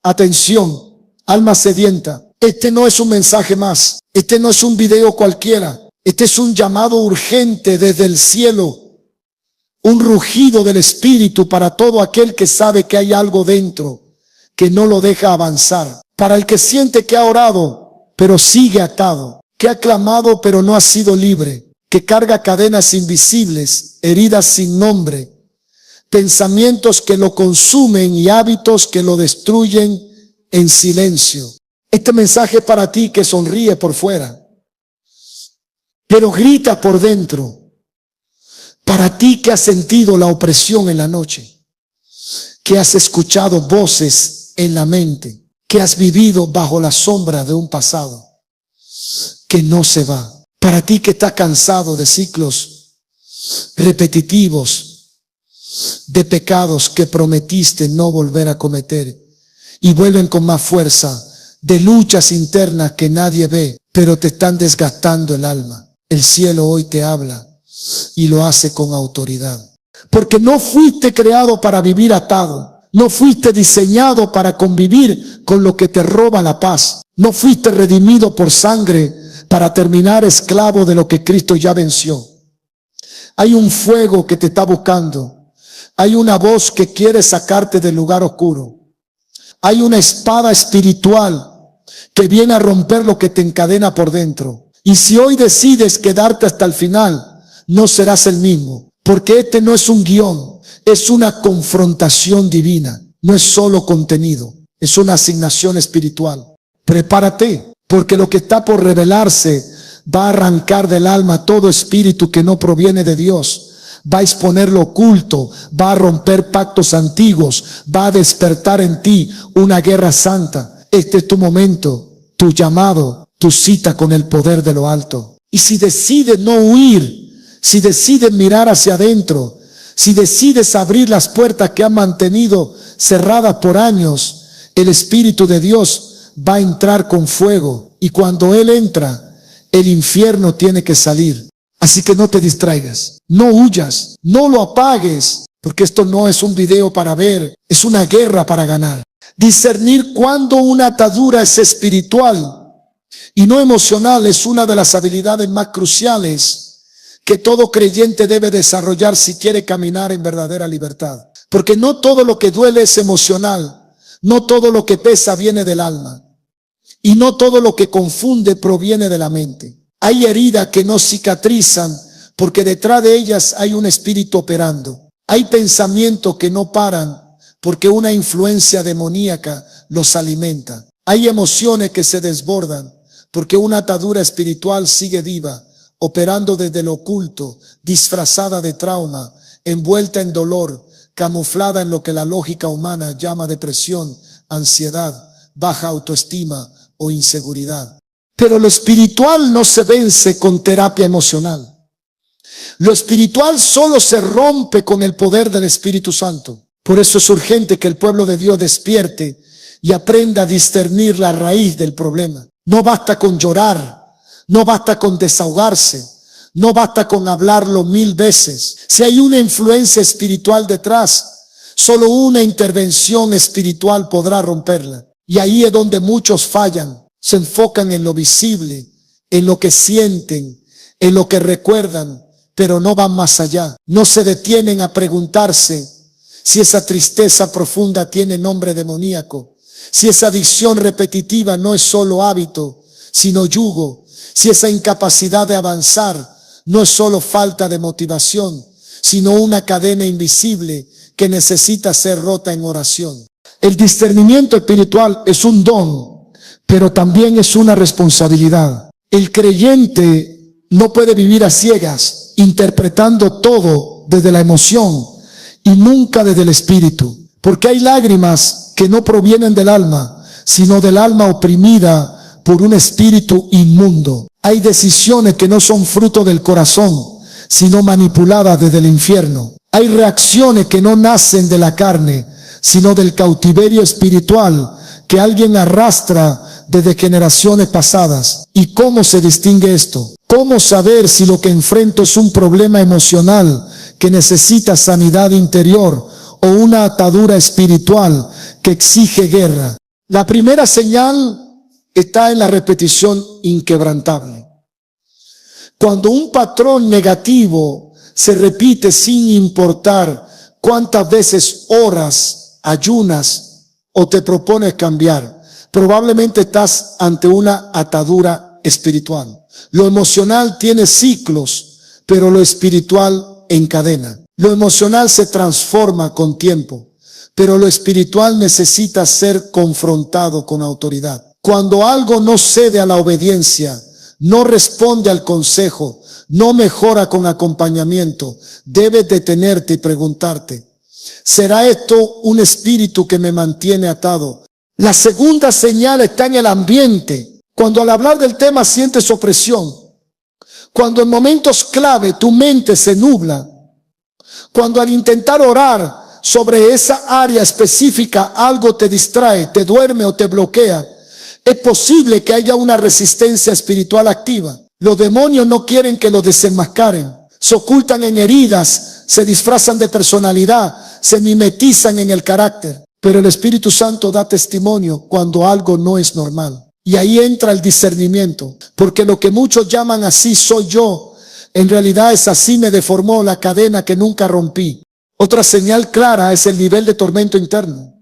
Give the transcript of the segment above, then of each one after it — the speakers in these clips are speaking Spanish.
Atención, alma sedienta. Este no es un mensaje más. Este no es un video cualquiera. Este es un llamado urgente desde el cielo. Un rugido del Espíritu para todo aquel que sabe que hay algo dentro que no lo deja avanzar. Para el que siente que ha orado, pero sigue atado. Que ha clamado, pero no ha sido libre. Que carga cadenas invisibles, heridas sin nombre. Pensamientos que lo consumen y hábitos que lo destruyen en silencio. Este mensaje es para ti que sonríe por fuera, pero grita por dentro. Para ti que has sentido la opresión en la noche, que has escuchado voces en la mente, que has vivido bajo la sombra de un pasado que no se va. Para ti que estás cansado de ciclos repetitivos, de pecados que prometiste no volver a cometer y vuelven con más fuerza, de luchas internas que nadie ve, pero te están desgastando el alma. El cielo hoy te habla y lo hace con autoridad. Porque no fuiste creado para vivir atado. No fuiste diseñado para convivir con lo que te roba la paz. No fuiste redimido por sangre para terminar esclavo de lo que Cristo ya venció. Hay un fuego que te está buscando. Hay una voz que quiere sacarte del lugar oscuro. Hay una espada espiritual que viene a romper lo que te encadena por dentro. Y si hoy decides quedarte hasta el final, no serás el mismo. Porque este no es un guión, es una confrontación divina. No es solo contenido, es una asignación espiritual. Prepárate, porque lo que está por revelarse va a arrancar del alma todo espíritu que no proviene de Dios. Va a exponer lo oculto, va a romper pactos antiguos, va a despertar en ti una guerra santa. Este es tu momento, tu llamado, tu cita con el poder de lo alto. Y si decides no huir, si decides mirar hacia adentro, si decides abrir las puertas que han mantenido cerradas por años, el Espíritu de Dios va a entrar con fuego. Y cuando Él entra, el infierno tiene que salir. Así que no te distraigas, no huyas, no lo apagues, porque esto no es un video para ver, es una guerra para ganar. Discernir cuando una atadura es espiritual y no emocional es una de las habilidades más cruciales que todo creyente debe desarrollar si quiere caminar en verdadera libertad. Porque no todo lo que duele es emocional, no todo lo que pesa viene del alma y no todo lo que confunde proviene de la mente. Hay heridas que no cicatrizan porque detrás de ellas hay un espíritu operando. Hay pensamientos que no paran porque una influencia demoníaca los alimenta. Hay emociones que se desbordan porque una atadura espiritual sigue viva, operando desde lo oculto, disfrazada de trauma, envuelta en dolor, camuflada en lo que la lógica humana llama depresión, ansiedad, baja autoestima o inseguridad. Pero lo espiritual no se vence con terapia emocional. Lo espiritual solo se rompe con el poder del Espíritu Santo. Por eso es urgente que el pueblo de Dios despierte y aprenda a discernir la raíz del problema. No basta con llorar, no basta con desahogarse, no basta con hablarlo 1000 veces. Si hay una influencia espiritual detrás, solo una intervención espiritual podrá romperla. Y ahí es donde muchos fallan. Se enfocan en lo visible, en lo que sienten, en lo que recuerdan, pero no van más allá. No se detienen a preguntarse si esa tristeza profunda tiene nombre demoníaco, si esa adicción repetitiva no es solo hábito, sino yugo, si esa incapacidad de avanzar no es solo falta de motivación, sino una cadena invisible que necesita ser rota en oración. El discernimiento espiritual es un don, pero también es una responsabilidad. El creyente no puede vivir a ciegas, interpretando todo desde la emoción y nunca desde el espíritu. Porque hay lágrimas que no provienen del alma, sino del alma oprimida por un espíritu inmundo. Hay decisiones que no son fruto del corazón, sino manipuladas desde el infierno. Hay reacciones que no nacen de la carne, sino del cautiverio espiritual que alguien arrastra desde generaciones pasadas. ¿Y cómo se distingue esto? ¿Cómo saber si lo que enfrento es un problema emocional que necesita sanidad interior o una atadura espiritual que exige guerra? La primera señal está en la repetición inquebrantable. Cuando un patrón negativo se repite sin importar cuántas veces oras, ayunas o te propones cambiar, probablemente estás ante una atadura espiritual. Lo emocional tiene ciclos, pero lo espiritual encadena. Lo emocional se transforma con tiempo, pero lo espiritual necesita ser confrontado con autoridad. Cuando algo no cede a la obediencia, no responde al consejo, no mejora con acompañamiento, debes detenerte y preguntarte, ¿será esto un espíritu que me mantiene atado? La segunda señal está en el ambiente. Cuando al hablar del tema sientes opresión, cuando en momentos clave tu mente se nubla, cuando al intentar orar sobre esa área específica algo te distrae, te duerme o te bloquea, es posible que haya una resistencia espiritual activa. Los demonios no quieren que los desenmascaren. Se ocultan en heridas, se disfrazan de personalidad, se mimetizan en el carácter. Pero el Espíritu Santo da testimonio cuando algo no es normal. Y ahí entra el discernimiento. Porque lo que muchos llaman así soy yo, en realidad es así me deformó la cadena que nunca rompí. Otra señal clara es el nivel de tormento interno.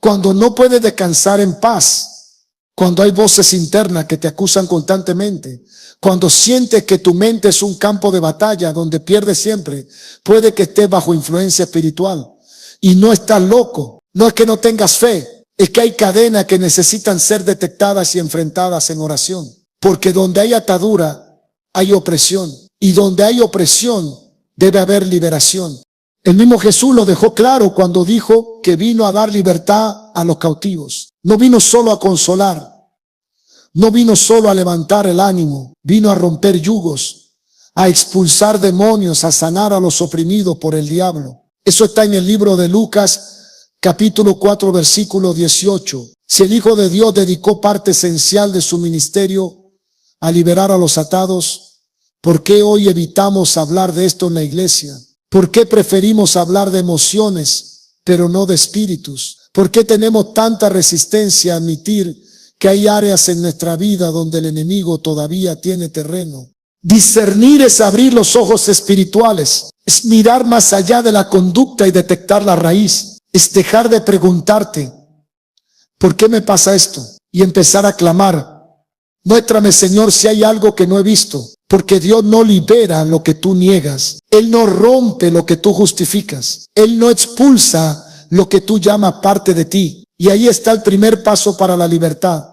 Cuando no puedes descansar en paz. Cuando hay voces internas que te acusan constantemente. Cuando sientes que tu mente es un campo de batalla donde pierdes siempre. Puede que estés bajo influencia espiritual. Y no estás loco. No es que no tengas fe. Es que hay cadenas que necesitan ser detectadas y enfrentadas en oración. Porque donde hay atadura, hay opresión. Y donde hay opresión, debe haber liberación. El mismo Jesús lo dejó claro cuando dijo que vino a dar libertad a los cautivos. No vino solo a consolar. No vino solo a levantar el ánimo. Vino a romper yugos, a expulsar demonios, a sanar a los oprimidos por el diablo. Eso está en el libro de Lucas, capítulo 4, versículo 18. Si el Hijo de Dios dedicó parte esencial de su ministerio a liberar a los atados, ¿por qué hoy evitamos hablar de esto en la iglesia? ¿Por qué preferimos hablar de emociones, pero no de espíritus? ¿Por qué tenemos tanta resistencia a admitir que hay áreas en nuestra vida donde el enemigo todavía tiene terreno? Discernir es abrir los ojos espirituales, es mirar más allá de la conducta y detectar la raíz, es dejar de preguntarte, ¿por qué me pasa esto? Y empezar a clamar, muéstrame Señor si hay algo que no he visto. Porque Dios no libera lo que tú niegas. Él no rompe lo que tú justificas. Él no expulsa lo que tú llamas parte de ti. Y ahí está el primer paso para la libertad.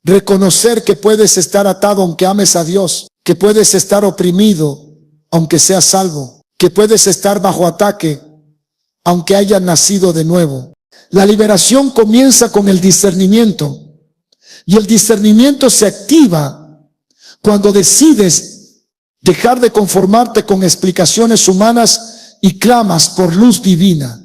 Reconocer que puedes estar atado aunque ames a Dios. Que puedes estar oprimido aunque seas salvo. Que puedes estar bajo ataque aunque hayas nacido de nuevo. La liberación comienza con el discernimiento. Y el discernimiento se activa cuando decides dejar de conformarte con explicaciones humanas y clamas por luz divina.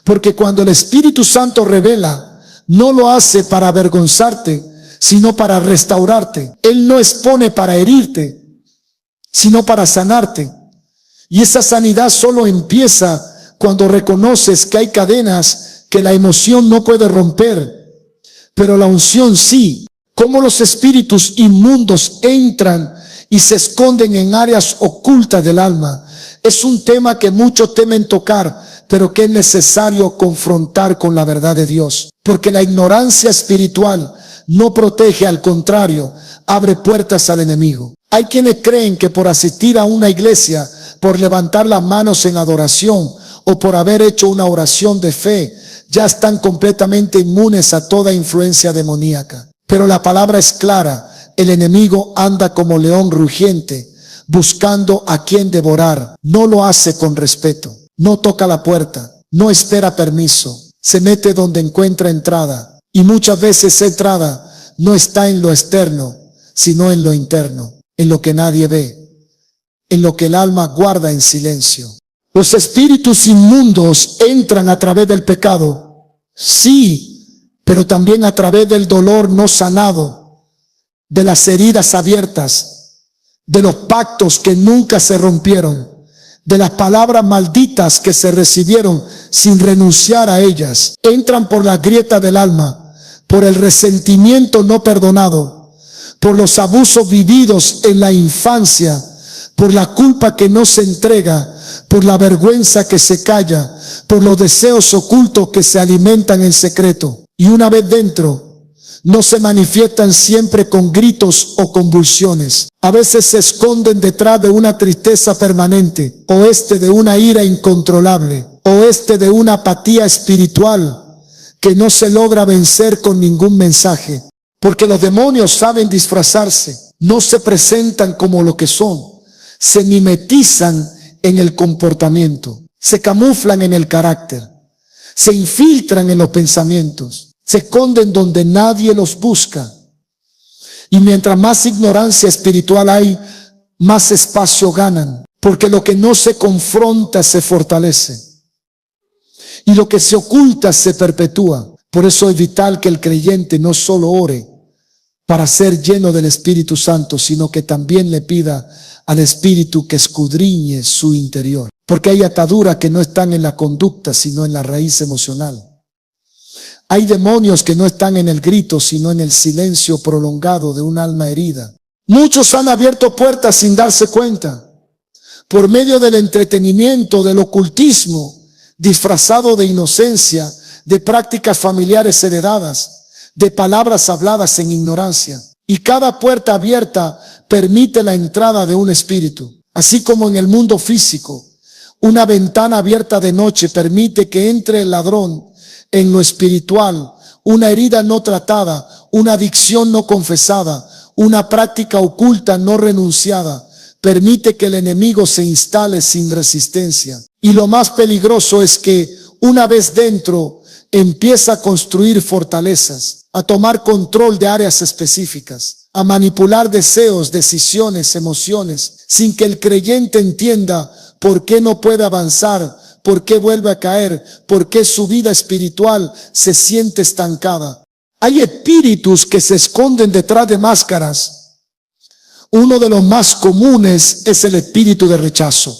Porque cuando el Espíritu Santo revela, no lo hace para avergonzarte, sino para restaurarte. Él no expone para herirte, sino para sanarte. Y esa sanidad solo empieza cuando reconoces que hay cadenas que la emoción no puede romper, pero la unción sí. Cómo los espíritus inmundos entran y se esconden en áreas ocultas del alma. Es un tema que muchos temen tocar, pero que es necesario confrontar con la verdad de Dios. Porque la ignorancia espiritual no protege, al contrario, abre puertas al enemigo. Hay quienes creen que por asistir a una iglesia, por levantar las manos en adoración o por haber hecho una oración de fe, ya están completamente inmunes a toda influencia demoníaca. Pero la palabra es clara, el enemigo anda como león rugiente, buscando a quien devorar. No lo hace con respeto, no toca la puerta, no espera permiso, se mete donde encuentra entrada. Y muchas veces esa entrada no está en lo externo, sino en lo interno, en lo que nadie ve, en lo que el alma guarda en silencio. Los espíritus inmundos entran a través del pecado, sí, pero también a través del dolor no sanado, de las heridas abiertas, de los pactos que nunca se rompieron, de las palabras malditas que se recibieron sin renunciar a ellas. Entran por la grieta del alma, por el resentimiento no perdonado, por los abusos vividos en la infancia, por la culpa que no se entrega, por la vergüenza que se calla, por los deseos ocultos que se alimentan en secreto. Y una vez dentro, no se manifiestan siempre con gritos o convulsiones. A veces se esconden detrás de una tristeza permanente, o de una ira incontrolable, o de una apatía espiritual que no se logra vencer con ningún mensaje. Porque los demonios saben disfrazarse, no se presentan como lo que son, se mimetizan en el comportamiento, se camuflan en el carácter, se infiltran en los pensamientos, se esconden donde nadie los busca. Y mientras más ignorancia espiritual hay, más espacio ganan, porque lo que no se confronta se fortalece y lo que se oculta se perpetúa. Por eso es vital que el creyente no solo ore para ser lleno del Espíritu Santo, sino que también le pida al Espíritu que escudriñe su interior. Porque hay ataduras que no están en la conducta, sino en la raíz emocional. Hay demonios que no están en el grito, sino en el silencio prolongado de un alma herida. Muchos han abierto puertas sin darse cuenta, por medio del entretenimiento, del ocultismo, disfrazado de inocencia, de prácticas familiares heredadas, de palabras habladas en ignorancia. Y cada puerta abierta permite la entrada de un espíritu. Así como en el mundo físico, una ventana abierta de noche permite que entre el ladrón. En lo espiritual, una herida no tratada, una adicción no confesada, una práctica oculta no renunciada, permite que el enemigo se instale sin resistencia. Y lo más peligroso es que una vez dentro, empieza a construir fortalezas, a tomar control de áreas específicas, a manipular deseos, decisiones, emociones, sin que el creyente entienda por qué no puede avanzar, por qué vuelve a caer, por qué su vida espiritual se siente estancada. Hay espíritus que se esconden detrás de máscaras. Uno de los más comunes es el espíritu de rechazo.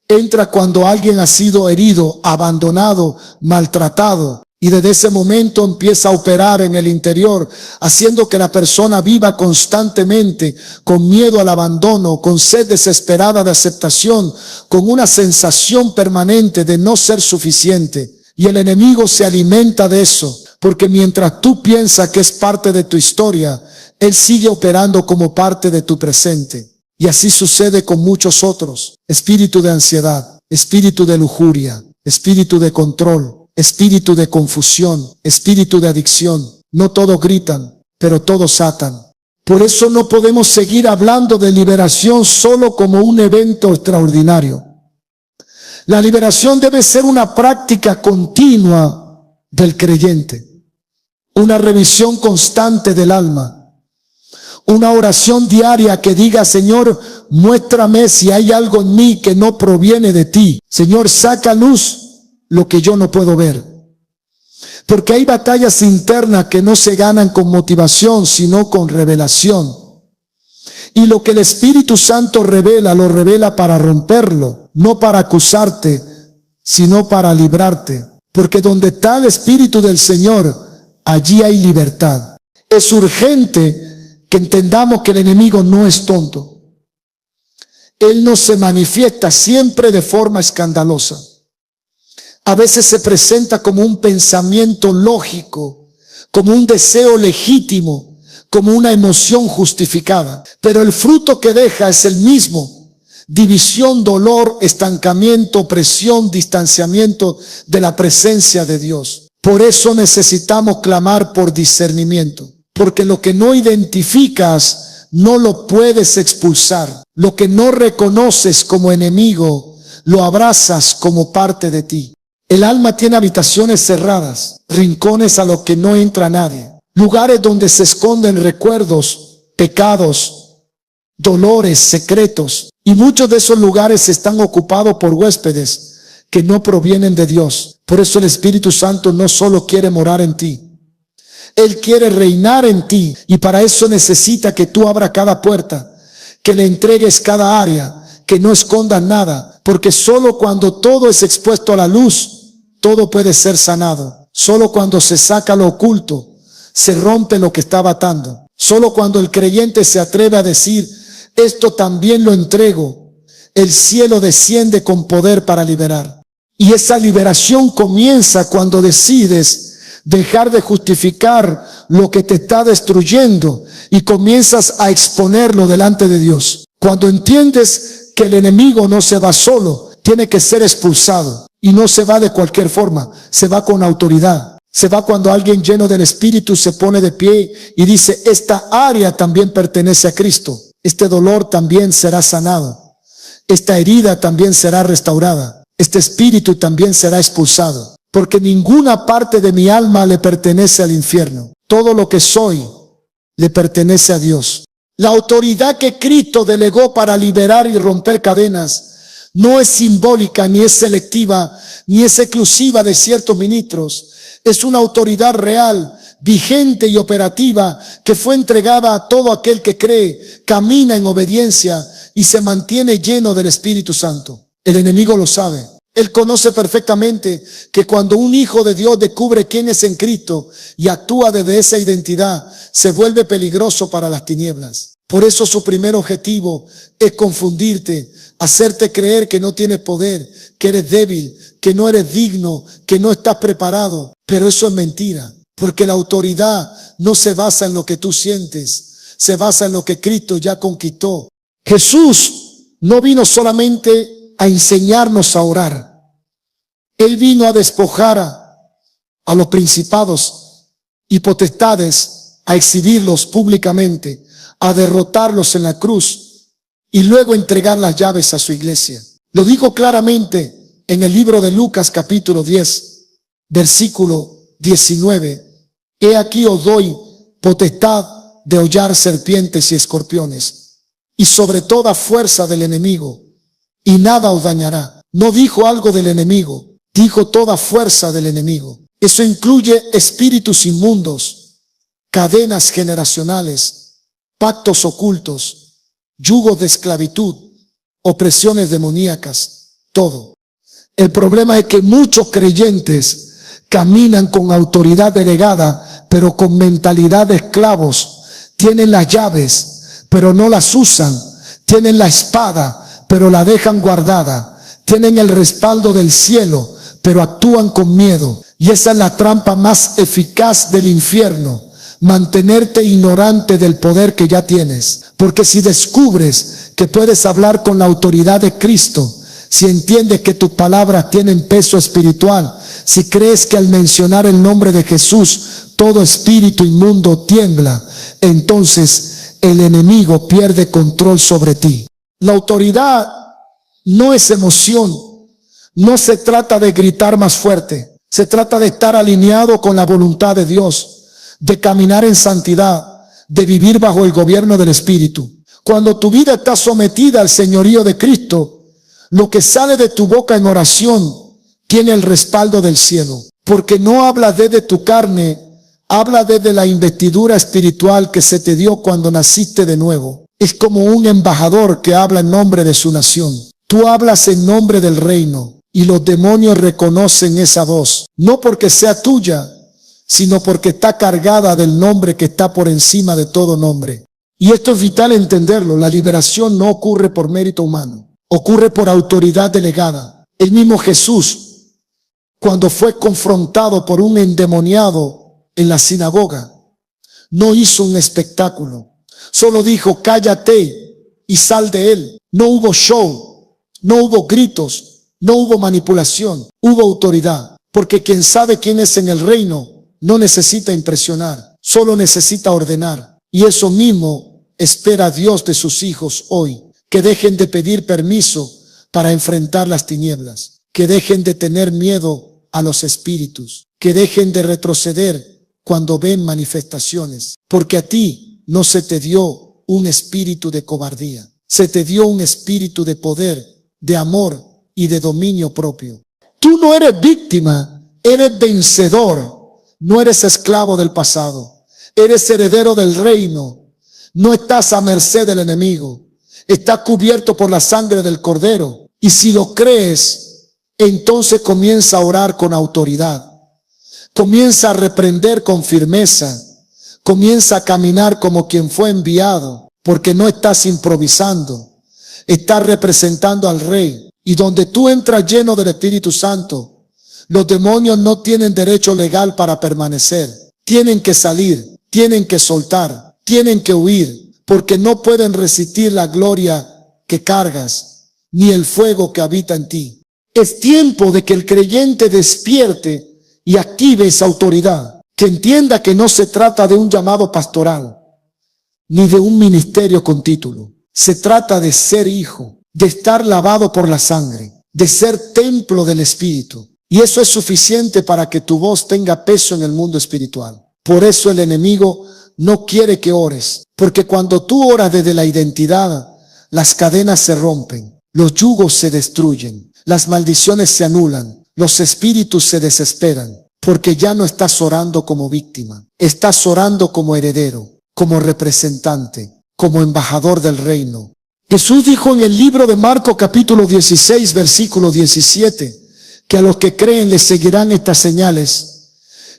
Entra cuando alguien ha sido herido, abandonado, maltratado, y desde ese momento empieza a operar en el interior, haciendo que la persona viva constantemente con miedo al abandono, con sed desesperada de aceptación, con una sensación permanente de no ser suficiente. Y el enemigo se alimenta de eso, porque mientras tú piensas que es parte de tu historia, él sigue operando como parte de tu presente. Y así sucede con muchos otros. Espíritu de ansiedad, espíritu de lujuria, espíritu de control, espíritu de confusión, espíritu de adicción. No todos gritan, pero todos atan. Por eso no podemos seguir hablando de liberación solo como un evento extraordinario. La liberación debe ser una práctica continua del creyente, una revisión constante del alma. Una oración diaria que diga: Señor, muéstrame si hay algo en mí que no proviene de ti. Señor, saca a luz lo que yo no puedo ver. Porque hay batallas internas que no se ganan con motivación, sino con revelación. Y lo que el Espíritu Santo revela, lo revela para romperlo, no para acusarte, sino para librarte. Porque donde está el Espíritu del Señor, allí hay libertad. Es urgente que entendamos que el enemigo no es tonto. Él no se manifiesta siempre de forma escandalosa. A veces se presenta como un pensamiento lógico, como un deseo legítimo, como una emoción justificada. Pero el fruto que deja es el mismo: división, dolor, estancamiento, opresión, distanciamiento de la presencia de Dios. Por eso necesitamos clamar por discernimiento. Porque lo que no identificas no lo puedes expulsar. Lo que no reconoces como enemigo, lo abrazas como parte de ti. El alma tiene habitaciones cerradas, rincones a los que no entra nadie. Lugares donde se esconden recuerdos, pecados, dolores, secretos. Y muchos de esos lugares están ocupados por huéspedes que no provienen de Dios. Por eso el Espíritu Santo no solo quiere morar en ti, Él quiere reinar en ti, y para eso necesita que tú abras cada puerta, que le entregues cada área, que no escondas nada, porque solo cuando todo es expuesto a la luz, todo puede ser sanado. Solo cuando se saca lo oculto, se rompe lo que estaba atando. Solo cuando el creyente se atreve a decir, esto también lo entrego, el cielo desciende con poder para liberar. Y esa liberación comienza cuando decides dejar de justificar lo que te está destruyendo y comienzas a exponerlo delante de Dios. Cuando entiendes que el enemigo no se va solo, tiene que ser expulsado. Y no se va de cualquier forma, se va con autoridad. Se va cuando alguien lleno del Espíritu se pone de pie y dice, esta área también pertenece a Cristo. Este dolor también será sanado. Esta herida también será restaurada. Este espíritu también será expulsado. Porque ninguna parte de mi alma le pertenece al infierno. Todo lo que soy le pertenece a Dios. La autoridad que Cristo delegó para liberar y romper cadenas no es simbólica, ni es selectiva, ni es exclusiva de ciertos ministros. Es una autoridad real, vigente y operativa que fue entregada a todo aquel que cree, camina en obediencia y se mantiene lleno del Espíritu Santo. El enemigo lo sabe. Él conoce perfectamente que cuando un hijo de Dios descubre quién es en Cristo y actúa desde esa identidad, se vuelve peligroso para las tinieblas. Por eso su primer objetivo es confundirte, hacerte creer que no tienes poder, que eres débil, que no eres digno, que no estás preparado. Pero eso es mentira, porque la autoridad no se basa en lo que tú sientes, se basa en lo que Cristo ya conquistó. Jesús no vino solamente a enseñarnos a orar. Él vino a despojar a los principados y potestades, a exhibirlos públicamente, a derrotarlos en la cruz y luego entregar las llaves a su iglesia. Lo dijo claramente en el libro de Lucas capítulo 10, versículo 19. He aquí os doy potestad de hollar serpientes y escorpiones y sobre toda fuerza del enemigo, y nada os dañará. No dijo algo del enemigo, dijo toda fuerza del enemigo. Eso incluye espíritus inmundos, cadenas generacionales, pactos ocultos, yugos de esclavitud, opresiones demoníacas, todo. El problema es que muchos creyentes caminan con autoridad delegada, pero con mentalidad de esclavos. Tienen las llaves, pero no las usan. Tienen la espada, pero la dejan guardada. Tienen el respaldo del cielo, pero actúan con miedo. Y esa es la trampa más eficaz del infierno. Mantenerte ignorante del poder que ya tienes. Porque si descubres que puedes hablar con la autoridad de Cristo, si entiendes que tus palabras tienen peso espiritual, si crees que al mencionar el nombre de Jesús, todo espíritu inmundo tiembla, entonces el enemigo pierde control sobre ti. La autoridad no es emoción, no se trata de gritar más fuerte, se trata de estar alineado con la voluntad de Dios, de caminar en santidad, de vivir bajo el gobierno del Espíritu. Cuando tu vida está sometida al señorío de Cristo, lo que sale de tu boca en oración tiene el respaldo del cielo, porque no habla desde tu carne, habla desde la investidura espiritual que se te dio cuando naciste de nuevo. Es como un embajador que habla en nombre de su nación. Tú hablas en nombre del reino y los demonios reconocen esa voz, no porque sea tuya, sino porque está cargada del nombre que está por encima de todo nombre. Y esto es vital entenderlo. La liberación no ocurre por mérito humano, ocurre por autoridad delegada. El mismo Jesús, cuando fue confrontado por un endemoniado en la sinagoga, no hizo un espectáculo. Solo dijo, cállate y sal de él. No hubo show, no hubo gritos, no hubo manipulación, hubo autoridad. Porque quien sabe quién es en el reino no necesita impresionar, solo necesita ordenar. Y eso mismo espera Dios de sus hijos hoy, que dejen de pedir permiso para enfrentar las tinieblas, que dejen de tener miedo a los espíritus, que dejen de retroceder cuando ven manifestaciones, porque a ti no se te dio un espíritu de cobardía, se te dio un espíritu de poder, de amor y de dominio propio. Tú no eres víctima, eres vencedor, no eres esclavo del pasado, eres heredero del reino, no estás a merced del enemigo, estás cubierto por la sangre del Cordero. Y si lo crees, entonces comienza a orar con autoridad, comienza a reprender con firmeza, Comienza a caminar como quien fue enviado, porque no estás improvisando, estás representando al Rey. Y donde tú entras lleno del Espíritu Santo, los demonios no tienen derecho legal para permanecer. Tienen que salir, tienen que soltar, tienen que huir, porque no pueden resistir la gloria que cargas, ni el fuego que habita en ti. Es tiempo de que el creyente despierte y active esa autoridad, que entienda que no se trata de un llamado pastoral, ni de un ministerio con título. Se trata de ser hijo, de estar lavado por la sangre, de ser templo del Espíritu. Y eso es suficiente para que tu voz tenga peso en el mundo espiritual. Por eso el enemigo no quiere que ores, porque cuando tú oras desde la identidad, las cadenas se rompen, los yugos se destruyen, las maldiciones se anulan, los espíritus se desesperan, porque ya no estás orando como víctima, estás orando como heredero, como representante, como embajador del reino. Jesús dijo en el libro de Marcos capítulo 16 versículo 17, que a los que creen les seguirán estas señales.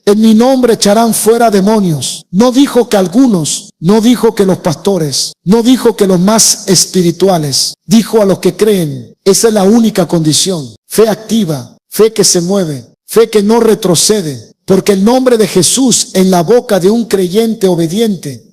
En mi nombre echarán fuera demonios. No dijo que algunos, no dijo que los pastores, no dijo que los más espirituales, dijo a los que creen. Esa es la única condición. Fe activa, fe que se mueve, fe que no retrocede, porque el nombre de Jesús en la boca de un creyente obediente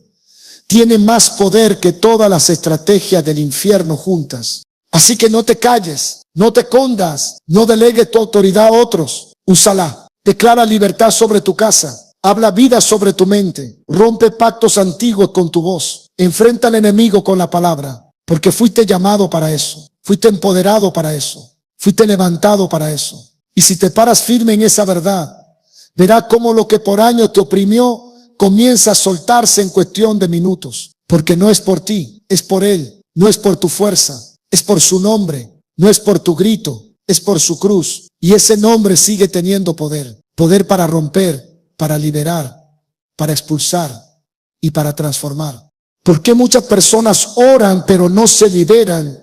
tiene más poder que todas las estrategias del infierno juntas. Así que no te calles, no te escondas, no delegues tu autoridad a otros, úsala. Declara libertad sobre tu casa, habla vida sobre tu mente, rompe pactos antiguos con tu voz, enfrenta al enemigo con la palabra, porque fuiste llamado para eso, fuiste empoderado para eso, fuiste levantado para eso. Y si te paras firme en esa verdad, verás cómo lo que por años te oprimió comienza a soltarse en cuestión de minutos, porque no es por ti, es por Él, no es por tu fuerza, es por su nombre, no es por tu grito, es por su cruz. Y ese nombre sigue teniendo poder. Poder para romper, para liberar, para expulsar y para transformar. ¿Por qué muchas personas oran pero no se liberan?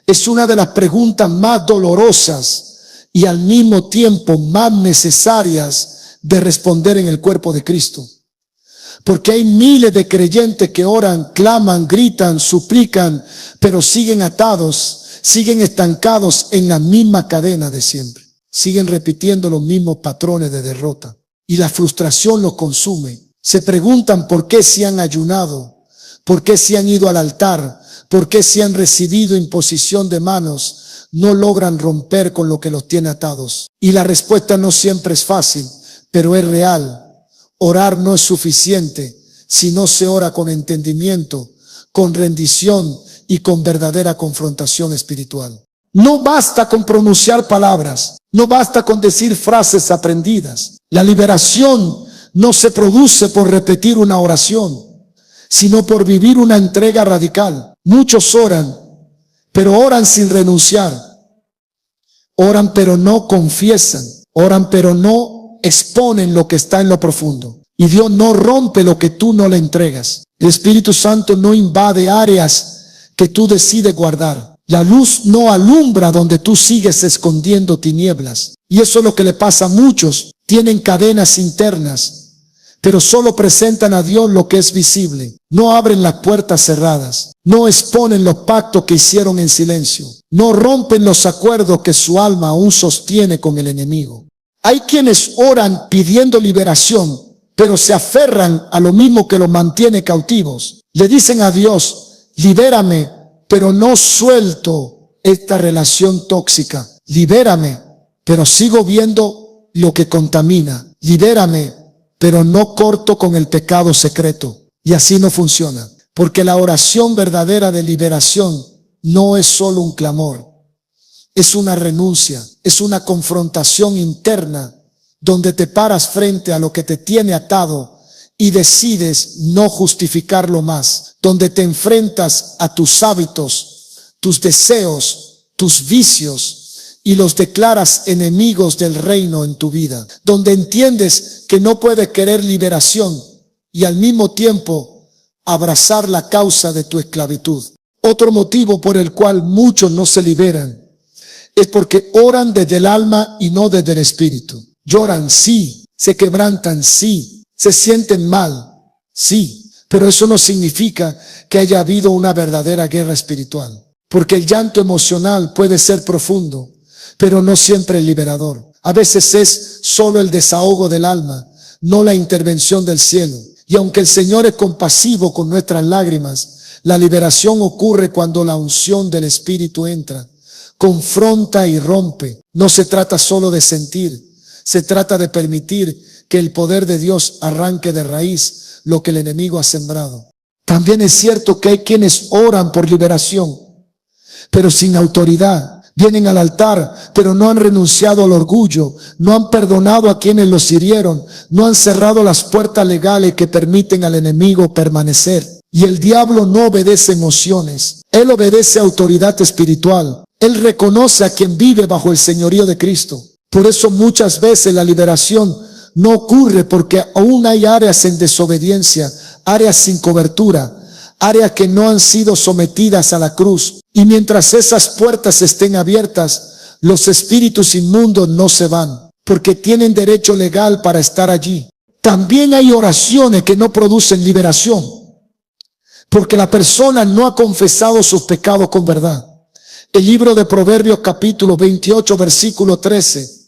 Es una de las preguntas más dolorosas y al mismo tiempo más necesarias de responder en el cuerpo de Cristo. Porque hay miles de creyentes que oran, claman, gritan, suplican, pero siguen atados, siguen estancados en la misma cadena de siempre. Siguen repitiendo los mismos patrones de derrota. Y la frustración los consume. Se preguntan por qué se han ayunado, por qué se han ido al altar, por qué se han recibido imposición de manos. No logran romper con lo que los tiene atados. Y la respuesta no siempre es fácil, pero es real. Orar no es suficiente si no se ora con entendimiento, con rendición y con verdadera confrontación espiritual. No basta con pronunciar palabras, no basta con decir frases aprendidas. La liberación no se produce por repetir una oración, sino por vivir una entrega radical. Muchos oran, pero oran sin renunciar. Oran pero no confiesan, oran pero no exponen lo que está en lo profundo. Y Dios no rompe lo que tú no le entregas. El Espíritu Santo no invade áreas que tú decides guardar. La luz no alumbra donde tú sigues escondiendo tinieblas. Y eso es lo que le pasa a muchos. Tienen cadenas internas, pero solo presentan a Dios lo que es visible. No abren las puertas cerradas. No exponen los pactos que hicieron en silencio. No rompen los acuerdos que su alma aún sostiene con el enemigo. Hay quienes oran pidiendo liberación, pero se aferran a lo mismo que los mantiene cautivos. Le dicen a Dios, libérame, pero no suelto esta relación tóxica. Libérame, pero sigo viendo lo que contamina. Libérame, pero no corto con el pecado secreto. Y así no funciona. Porque la oración verdadera de liberación no es solo un clamor. Es una renuncia, es una confrontación interna donde te paras frente a lo que te tiene atado y decides no justificarlo más, donde te enfrentas a tus hábitos, tus deseos, tus vicios y los declaras enemigos del reino en tu vida, donde entiendes que no puedes querer liberación y al mismo tiempo abrazar la causa de tu esclavitud. Otro motivo por el cual muchos no se liberan es porque oran desde el alma y no desde el espíritu. Lloran, sí, se quebrantan, sí, se sienten mal, Sí, pero eso no significa que haya habido una verdadera guerra espiritual. Porque el llanto emocional puede ser profundo, pero no siempre liberador. A veces es solo el desahogo del alma, no la intervención del cielo. Y aunque el Señor es compasivo con nuestras lágrimas, la liberación ocurre cuando la unción del Espíritu entra, confronta y rompe. No se trata solo de sentir, se trata de permitir que el poder de Dios arranque de raíz lo que el enemigo ha sembrado. También es cierto que hay quienes oran por liberación, pero sin autoridad. Vienen al altar, pero no han renunciado al orgullo, no han perdonado a quienes los hirieron, no han cerrado las puertas legales que permiten al enemigo permanecer. Y el diablo no obedece emociones, él obedece autoridad espiritual. Él reconoce a quien vive bajo el señorío de Cristo. Por eso muchas veces la liberación no ocurre porque aún hay áreas en desobediencia, áreas sin cobertura, áreas que no han sido sometidas a la cruz. Y mientras esas puertas estén abiertas, los espíritus inmundos no se van, porque tienen derecho legal para estar allí. También hay oraciones que no producen liberación, porque la persona no ha confesado sus pecados con verdad. El libro de Proverbios capítulo 28 versículo 13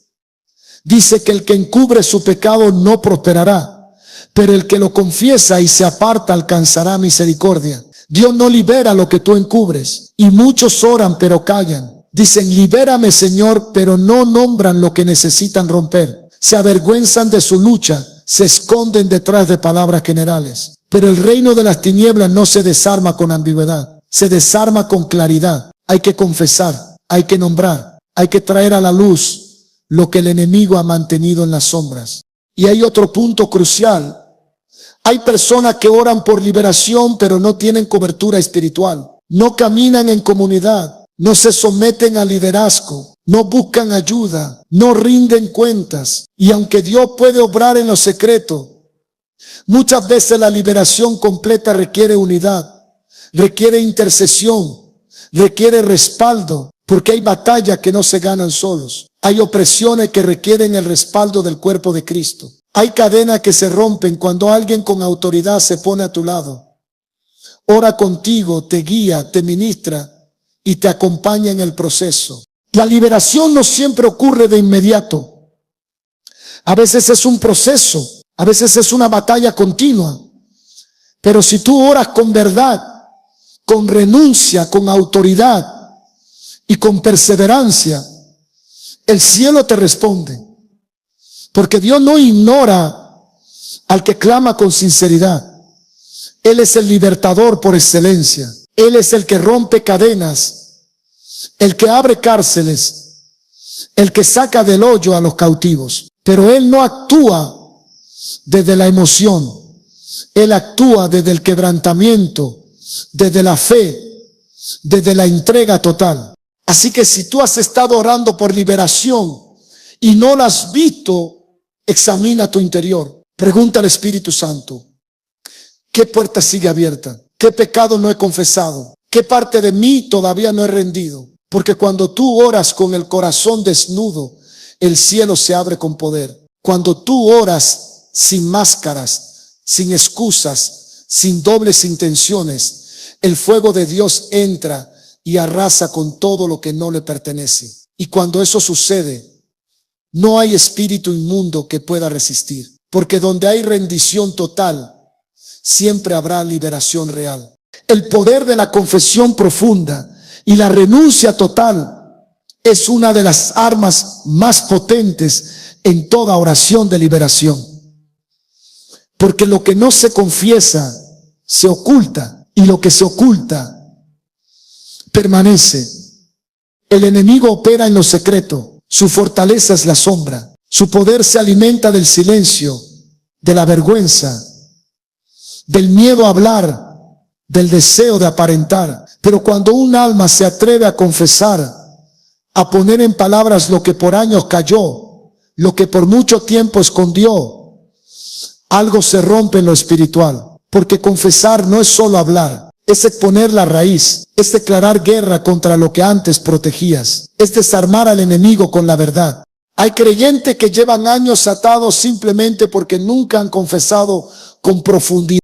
dice que el que encubre su pecado no prosperará, pero el que lo confiesa y se aparta alcanzará misericordia. Dios no libera lo que tú encubres, y muchos oran pero callan. Dicen, libérame Señor, pero no nombran lo que necesitan romper. Se avergüenzan de su lucha, se esconden detrás de palabras generales. Pero el reino de las tinieblas no se desarma con ambigüedad, se desarma con claridad. Hay que confesar, hay que nombrar, hay que traer a la luz lo que el enemigo ha mantenido en las sombras. Y hay otro punto crucial. Hay personas que oran por liberación, pero no tienen cobertura espiritual. No caminan en comunidad, no se someten al liderazgo, no buscan ayuda, no rinden cuentas. Y aunque Dios puede obrar en lo secreto, muchas veces la liberación completa requiere unidad, requiere intercesión, requiere respaldo, porque hay batallas que no se ganan solos. Hay opresiones que requieren el respaldo del cuerpo de Cristo. Hay cadenas que se rompen cuando alguien con autoridad se pone a tu lado. Ora contigo, te guía, te ministra y te acompaña en el proceso. La liberación no siempre ocurre de inmediato. A veces es un proceso, a veces es una batalla continua. Pero si tú oras con verdad, con renuncia, con autoridad y con perseverancia, el cielo te responde. Porque Dios no ignora al que clama con sinceridad. Él es el libertador por excelencia. Él es el que rompe cadenas, el que abre cárceles, el que saca del hoyo a los cautivos. Pero Él no actúa desde la emoción. Él actúa desde el quebrantamiento, desde la fe, desde la entrega total. Así que si tú has estado orando por liberación y no la has visto, examina tu interior. Pregunta al Espíritu Santo, ¿qué puerta sigue abierta? ¿Qué pecado no he confesado? ¿Qué parte de mí todavía no he rendido? Porque cuando tú oras con el corazón desnudo, el cielo se abre con poder. Cuando tú oras sin máscaras, sin excusas, sin dobles intenciones, el fuego de Dios entra y arrasa con todo lo que no le pertenece. Y cuando eso sucede, no hay espíritu inmundo que pueda resistir, porque donde hay rendición total, siempre habrá liberación real. El poder de la confesión profunda y la renuncia total es una de las armas más potentes en toda oración de liberación. Porque lo que no se confiesa se oculta, y lo que se oculta permanece. El enemigo opera en lo secreto. Su fortaleza es la sombra. Su poder se alimenta del silencio, de la vergüenza, del miedo a hablar, del deseo de aparentar. Pero cuando un alma se atreve a confesar, a poner en palabras lo que por años calló, lo que por mucho tiempo escondió, algo se rompe en lo espiritual. Porque confesar no es solo hablar, es exponer la raíz, es declarar guerra contra lo que antes protegías, es desarmar al enemigo con la verdad. Hay creyentes que llevan años atados simplemente porque nunca han confesado con profundidad